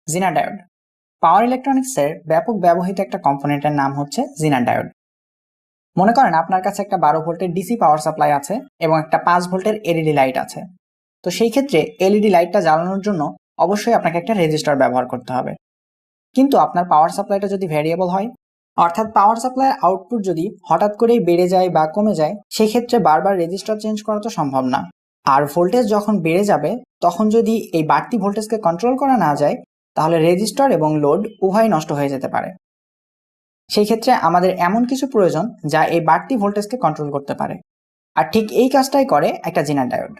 জিনার ডায়োড পাওয়ার ইলেকট্রনিক্সের ব্যাপক ব্যবহৃত একটা কম্পোনেন্টের নাম হচ্ছে জিনার ডায়োড। মনে করেন আপনার কাছে একটা 12 ভোল্টের ডিসি পাওয়ার সাপ্লাই আছে এবং একটা 5 ভোল্টের এলইডি লাইট আছে। তো সেই ক্ষেত্রে এলইডি লাইটটা জ্বালানোর জন্য অবশ্যই আপনাকে একটা রেজিস্টার ব্যবহার করতে হবে। কিন্তু আপনার পাওয়ার সাপ্লাইটা যদি ভ্যারিয়েবল হয়, অর্থাৎ পাওয়ার সাপ্লাইয়ের আউটপুট যদি হঠাৎ করেই বেড়ে যায় বা কমে যায়, সেই ক্ষেত্রে বারবার রেজিস্টার চেঞ্জ করা তো সম্ভব না। আর ভোল্টেজ যখন বেড়ে যাবে তখন যদি এই বাড়তি ভোল্টেজকে কন্ট্রোল করা না যায়, তাহলে রেজিস্টার এবং লোড উভয় নষ্ট হয়ে যেতে পারে। সেই ক্ষেত্রে আমাদের এমন কিছু প্রয়োজন যা এই বাড়তি ভোল্টেজকে কন্ট্রোল করতে পারে, আর ঠিক এই কাজটাই করে একটা জিনার ডায়োড।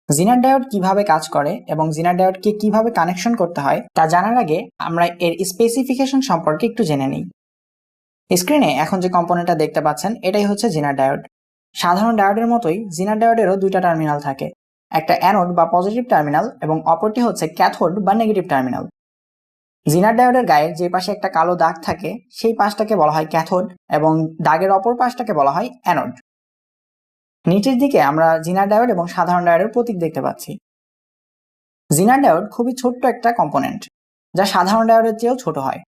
জিনার ডায়োড কিভাবে কাজ করে এবং জিনার ডায়োডকে কিভাবে কানেকশন করতে হয় তা জানার আগে আমরা এর স্পেসিফিকেশন সম্পর্কে একটু জেনে নিই। স্ক্রিনে এখন যে কম্পোনেন্টটা দেখতে পাচ্ছেন এটাই হচ্ছে জিনার ডায়োড। সাধারণ ডায়োডের মতোই জিনার ডায়োডেরও দুইটা টার্মিনাল থাকে, একটা অ্যানোড বা পজিটিভ টার্মিনাল এবং অপরটি হচ্ছে ক্যাথোড বা নেগেটিভ টার্মিনাল। জিনার ডায়োডের গায়ের যে পাশে একটা কালো দাগ থাকে সেই পাশটাকে বলা হয় ক্যাথোড এবং দাগের অপর পাশটাকে বলা হয় অ্যানোড। নিচের দিকে আমরা জিনার ডায়োড এবং সাধারণ ডায়োডের প্রতীক দেখতে পাচ্ছি। জিনার ডায়োড খুবই ছোট্ট একটা কম্পোনেন্ট, যা সাধারণ ডায়োডের চেয়েও ছোট হয়।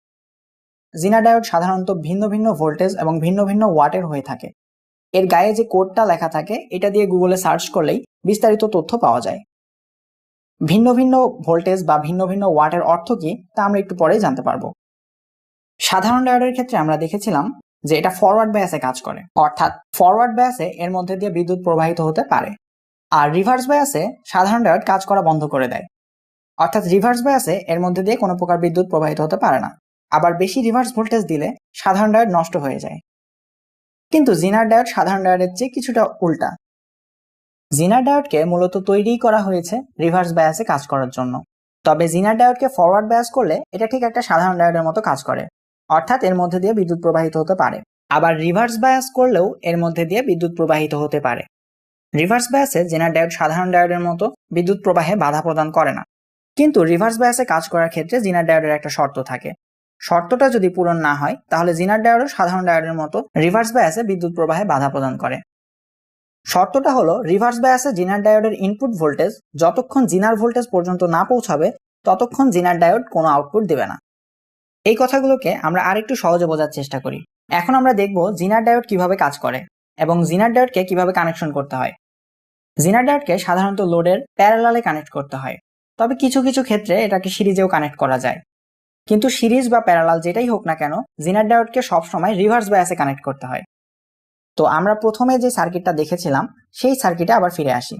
জিনার ডায়োড সাধারণত ভিন্ন ভিন্ন ভোল্টেজ এবং ভিন্ন ভিন্ন ওয়াটের হয়ে থাকে। এর গায়ে যে কোডটা লেখা থাকে এটা দিয়ে গুগলে সার্চ করলেই বিস্তারিত তথ্য পাওয়া যায়। ভিন্ন ভিন্ন ভোল্টেজ বা ভিন্ন ভিন্ন ওয়াটের অর্থ কি তা আমরা একটু পরেই জানতে পারবো। সাধারণ ডায়োডের ক্ষেত্রে আমরা দেখেছিলাম যে এটা ফরওয়ার্ড বায়াসে কাজ করে, অর্থাৎ ফরওয়ার্ড বায়াসে এর মধ্যে দিয়ে বিদ্যুৎ প্রবাহিত হতে পারে। আর রিভার্স বায়াসে সাধারণ ডায়োড কাজ করা বন্ধ করে দেয়, অর্থাৎ রিভার্স বায়াসে এর মধ্যে দিয়ে কোনো প্রকার বিদ্যুৎ প্রবাহিত হতে পারে না। আবার বেশি রিভার্স ভোল্টেজ দিলে সাধারণ ডায়োড নষ্ট হয়ে যায়। কিন্তু জিনার ডায়োড সাধারণ ডায়োডের চেয়ে কিছুটা উল্টা। জিনার ডায়োডকে মূলত তৈরি করা হয়েছে রিভার্স বায়াসে কাজ করার জন্য। তবে জিনার ডায়োডকে ফরওয়ার্ড বায়াস করলে এটা ঠিক একটা সাধারণ ডায়োডের মতো কাজ করে, অর্থাৎ এর মধ্যে দিয়ে বিদ্যুৎ প্রবাহিত হতে পারে। আবার রিভার্স বায়াস করলেও এর মধ্যে দিয়ে বিদ্যুৎ প্রবাহিত হতে পারে। রিভার্স বায়াসে জিনার ডায়োড সাধারণ ডায়োডের মতো বিদ্যুৎ প্রবাহে বাধা প্রদান করে না। কিন্তু রিভার্স বায়াসে কাজ করার ক্ষেত্রে জিনার ডায়োডের একটা শর্ত থাকে। শর্তটা যদি পূরণ না হয় তাহলে জিনার ডায়োডও সাধারণ ডায়োডের মতো রিভার্স বায়াসে বিদ্যুৎ প্রবাহে বাধা প্রদান করে। শর্তটা হলো রিভার্স বায়াসে জিনার ডায়োডের ইনপুট ভোল্টেজ যতক্ষণ জিনার ভোল্টেজ পর্যন্ত না পৌঁছাবে ততক্ষণ জিনার ডায়োড কোনো আউটপুট দেবে না। এই কথাগুলোকে আমরা আরেকটু সহজে বোঝার চেষ্টা করি। এখন আমরা দেখব জিনার ডায়োড কিভাবে কাজ করে এবং জিনার ডায়োডকে কিভাবে কানেকশন করতে হয়। জিনার ডায়োডকে সাধারণত লোডের প্যারালালে কানেক্ট করতে হয়, তবে কিছু কিছু ক্ষেত্রে এটাকে সিরিজেও কানেক্ট করা যায়। কিন্তু সিরিজ বা প্যারালাল যেটাই হোক না কেন, জিনার ডায়োডকে সবসময় রিভার্স বায়াসে কানেক্ট করতে হয়। তো আমরা প্রথমে যে সার্কিটটা দেখেছিলাম সেই সার্কিটে আবার ফিরে আসি।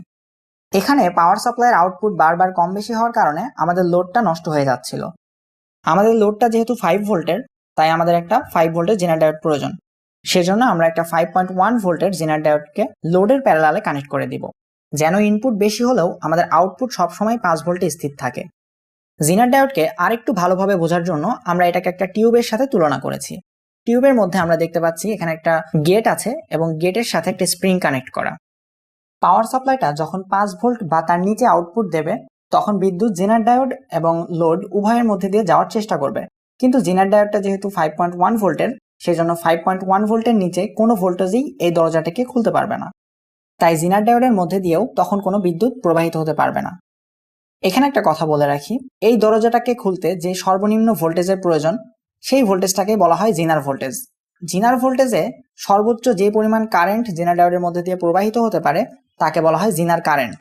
এখানে পাওয়ার সাপ্লাইয়ের আউটপুট বারবার কম বেশি হওয়ার কারণে আমাদের লোডটা নষ্ট হয়ে যাচ্ছিল। আমাদের লোডটা যেহেতু 5 ভোল্টের, তাই আমাদের একটা 5 ভোল্টের জিনার ডায়োড প্রয়োজন। সেজন্য আমরা একটা 5.1 ভোল্টের জিনার ডায়োডকে লোডের প্যারালালে কানেক্ট করে দিব, যেন ইনপুট বেশি হলেও আমাদের আউটপুট সবসময় 5 ভোল্টে স্থির থাকে। জিনার ডায়োডকে আরেকটু ভালোভাবে বোঝার জন্য আমরা এটাকে একটা টিউবের সাথে তুলনা করেছি। টিউবের মধ্যে আমরা দেখতে পাচ্ছি এখানে একটা গেট আছে এবং গেটের সাথে একটা স্প্রিং কানেক্ট করা। পাওয়ার সাপ্লাইটা যখন 5 ভোল্ট বা তার নিচে আউটপুট দেবে তখন বিদ্যুৎ জিনার ডায়োড এবং লোড উভয়ের মধ্যে দিয়ে যাওয়ার চেষ্টা করবে। কিন্তু জিনার ডায়োডটা যেহেতু 5.1 ভোল্টের, সেজন্য 5.1 ভোল্টের নিচে কোনো ভোল্টেজই এই দরজাটাকে খুলতে পারবে না। তাই জিনার ডায়োডের মধ্যে দিয়েও তখন কোনো বিদ্যুৎ প্রবাহিত হতে পারবে না। এখানে একটা কথা বলে রাখি, এই দরজাটাকে খুলতে যে সর্বনিম্ন ভোল্টেজের প্রয়োজন সেই ভোল্টেজটাকে বলা হয় জিনার ভোল্টেজ। জিনার ভোল্টেজে সর্বোচ্চ যে পরিমাণ কারেন্ট জিনার ডায়োডের মধ্যে দিয়ে প্রবাহিত হতে পারে তাকে বলা হয় জিনার কারেন্ট।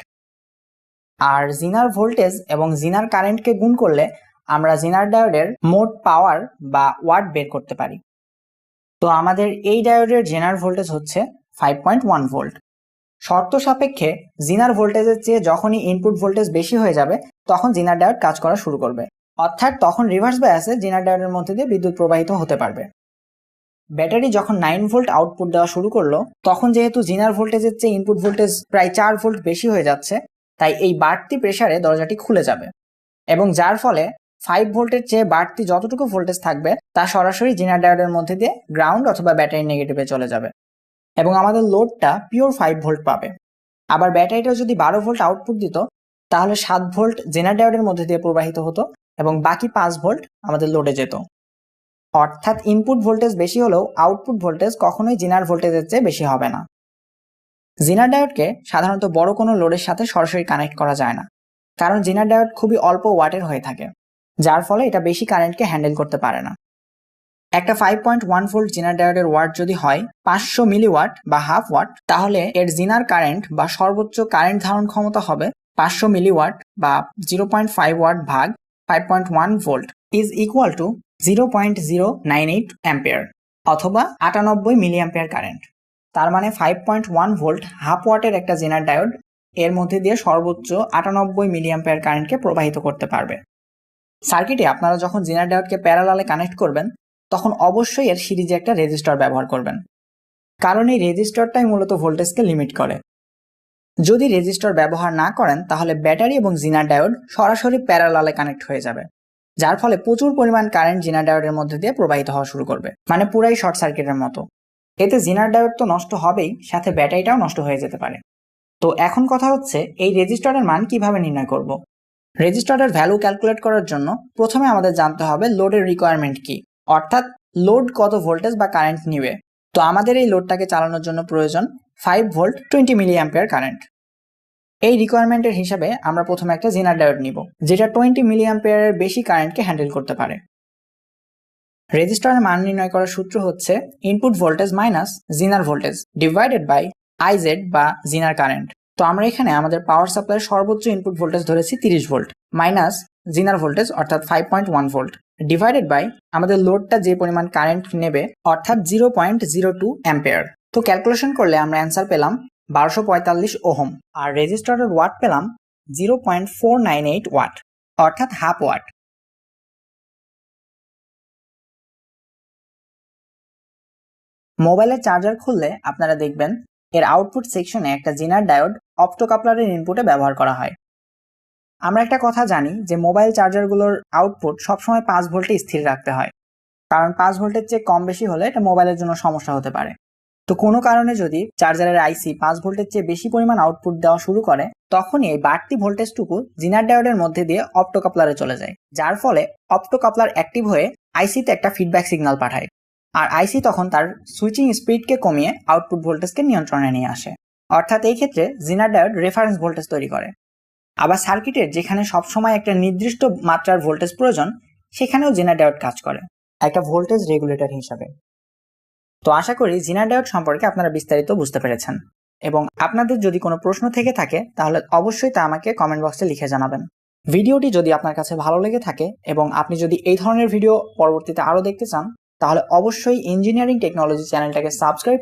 আর জিনার ভোল্টেজ এবং জিনার কারেন্টকে গুণ করলে আমরা জিনার ডায়োডের মোট পাওয়ার বা ওয়াট বের করতে পারি। তো আমাদের এই ডায়োডের জেনার ভোল্টেজ হচ্ছে 5.1 ভোল্ট। শর্ত সাপেক্ষে জিনার ভোল্টেজের চেয়ে যখনই ইনপুট ভোল্টেজ বেশি হয়ে যাবে তখন জিনার ডায়োড কাজ করা শুরু করবে, অর্থাৎ তখন রিভার্স বায়াসে জিনার ডায়োডের মধ্যে দিয়ে বিদ্যুৎ প্রবাহিত হতে পারবে। ব্যাটারি যখন 9 ভোল্ট আউটপুট দেওয়া শুরু করলো তখন যেহেতু জিনার ভোল্টেজের চেয়ে ইনপুট ভোল্টেজ প্রায় 4 ভোল্ট বেশি হয়ে যাচ্ছে, তাই এই বাড়তি প্রেসারে দরজাটি খুলে যাবে এবং যার ফলে 5 ভোল্টের চেয়ে বাড়তি যতটুকু ভোল্টেজ থাকবে তা সরাসরি জিনার ডায়োডের মধ্যে দিয়ে গ্রাউন্ড অথবা ব্যাটারি নেগেটিভে চলে যাবে এবং আমাদের লোডটা পিওর 5 ভোল্ট পাবে। আবার ব্যাটারিটা যদি 12 ভোল্ট আউটপুট দিত তাহলে 7 ভোল্ট জিনার ডায়োডের মধ্যে দিয়ে প্রবাহিত হতো এবং বাকি 5 ভোল্ট আমাদের লোডে যেত। অর্থাৎ ইনপুট ভোল্টেজ বেশি হলেও আউটপুট ভোল্টেজ কখনোই জিনার ভোল্টেজের চেয়ে বেশি হবে না। জিনার ডায়োডকে সাধারণত বড় কোনো লোডের সাথে সরাসরি কানেক্ট করা যায় না, কারণ জিনার ডায়োড খুবই অল্প ওয়াটের হয়ে থাকে। যার ফলে এটা বেশি কারেন্টকে হ্যান্ডেল করতে পারে না। একটা 5.1 ভোল্ট জিনার ডায়োডের ওয়াট যদি হয় 500 মিলিওয়াট বা হাফ ওয়াট, তাহলে এর জিনার কারেন্ট বা সর্বোচ্চ কারেন্ট ধারণ ক্ষমতা হবে 500 মিলিওয়াট বা 0.5 ওয়াট ভাগ 5.1 volt is equal to 0.098 ampere অথবা 98 মিলি অ্যাম্পিয়ার কারেন্ট। তার মানে 5.1 ভোল্ট হাফ ওয়াটের একটা জিনার ডায়োড এর মধ্যে দিয়ে সর্বোচ্চ 98 মিলি অ্যাম্পিয়ার কারেন্টকে প্রবাহিত করতে পারবে। সার্কিটে আপনারা যখন জিনার ডায়োডকে প্যারালালে কানেক্ট করবেন তখন অবশ্যই এর সিরিজে একটা রেজিস্টর ব্যবহার করবেন, কারণ এই রেজিস্টরটাই মূলত ভোল্টেজকে লিমিট করে। যদি রেজিস্টর ব্যবহার না করেন তাহলে ব্যাটারি এবং জিনার ডায়োড সরাসরি প্যারালালে কানেক্ট হয়ে যাবে, যার ফলে প্রচুর পরিমাণ কারেন্ট জিনার ডায়োডের মধ্যে দিয়ে প্রবাহিত হওয়া শুরু করবে, মানে পুরাই শর্ট সার্কিটের মতো। এতে জিনার ডায়োড তো নষ্ট হবেই, সাথে ব্যাটারিটাও নষ্ট হয়ে যেতে পারে। তো এখন কথা হচ্ছে এই রেজিস্টরের মান কিভাবে নির্ণয় করব। রেজিস্টরের ভ্যালু ক্যালকুলেট করার জন্য প্রথমে আমাদের জানতে হবে লোডের রিকোয়ারমেন্ট কি, অর্থাৎ লোড কত ভোল্টেজ বা কারেন্ট নিবে। তো আমাদের এই লোডটাকে চালানোর জন্য প্রয়োজন 5 ভোল্ট 20 মিলি অ্যাম্পিয়ার কারেন্ট। এই রিকোয়ারমেন্টের হিসাবে আমরা প্রথমে একটা জিনার ডায়োড নিব যেটা 20 মিলি অ্যাম্পিয়ারের বেশি কারেন্টকে হ্যান্ডেল করতে পারে। রেজিস্টরের মান নির্ণয় করার সূত্র হচ্ছে ইনপুট ভোল্টেজ মাইনাস জিনার ভোল্টেজ ডিভাইডেড বাই আইজেড বা জিনার কারেন্ট। তো আমরা এখানে আমাদের পাওয়ার সাপ্লাইয়ের সর্বোচ্চ ইনপুট ভোল্টেজ ধরেছি 30 ভোল্ট মাইনাস জিনার ভোল্টেজ অর্থাৎ 5.1 ভোল্ট ডিভাইডেড বাই আমাদের লোডটা যে পরিমাণ কারেন্ট নেবে অর্থাৎ 0.02 অ্যাম্পিয়ার। তো ক্যালকুলেশন করলে আমরা অ্যান্সার পেলাম 1245 ওহম, আর রেজিস্টরের ওয়াট পেলাম 0.498 ওয়াট অর্থাৎ হাফ ওয়াট। মোবাইলের চার্জার খুললে আপনারা দেখবেন এর আউটপুট সেকশনে একটা জিনার ডায়োড অপ্টোকাপলারের ইনপুটে ব্যবহার করা হয়। আমরা একটা কথা জানি যে মোবাইল চার্জারগুলোর আউটপুট সবসময় 5 ভোল্টে স্থির রাখতে হয়, কারণ 5 ভোল্টের চেয়ে কম বেশি হলে এটা মোবাইলের জন্য সমস্যা হতে পারে। তো কোনো কারণে যদি চার্জারের আইসি 5 ভোল্টের চেয়ে বেশি পরিমাণ আউটপুট দেওয়া শুরু করে তখনই এই বাড়তি ভোল্টেজটুকু জিনার ডায়োডের মধ্যে দিয়ে অপ্টোকাপলারে চলে যায়, যার ফলে অপ্টোকাপলার অ্যাক্টিভ হয়ে আইসিতে একটা ফিডব্যাক সিগন্যাল পাঠায়, আর আইসি তখন তার সুইচিং স্পিডকে কমিয়ে আউটপুট ভোল্টেজকে নিয়ন্ত্রণে নিয়ে আসে। অর্থাৎ এই ক্ষেত্রে জিনার ডায়োড রেফারেন্স ভোল্টেজ তৈরি করে। আবার সার্কিটের যেখানে সবসময় একটা নির্দিষ্ট মাত্রার ভোল্টেজ প্রয়োজন সেখানেও জিনার ডায়োড কাজ করে একটা ভোল্টেজ রেগুলেটর হিসাবে। তো আশা করি জিনার ডায়োড সম্পর্কে আপনারা বিস্তারিত বুঝতে পেরেছেন, এবং আপনাদের যদি কোনো প্রশ্ন থেকে থাকে তাহলে অবশ্যই তা আমাকে কমেন্ট বক্সে লিখে জানাবেন। ভিডিওটি যদি আপনার কাছে ভালো লেগে থাকে এবং আপনি যদি এই ধরনের ভিডিও পরবর্তীতে আরও দেখতে চান তাহলে অবশ্যই ইঞ্জিনিয়ারিং টেকনোলজি চ্যানেলটাকে সাবস্ক্রাইব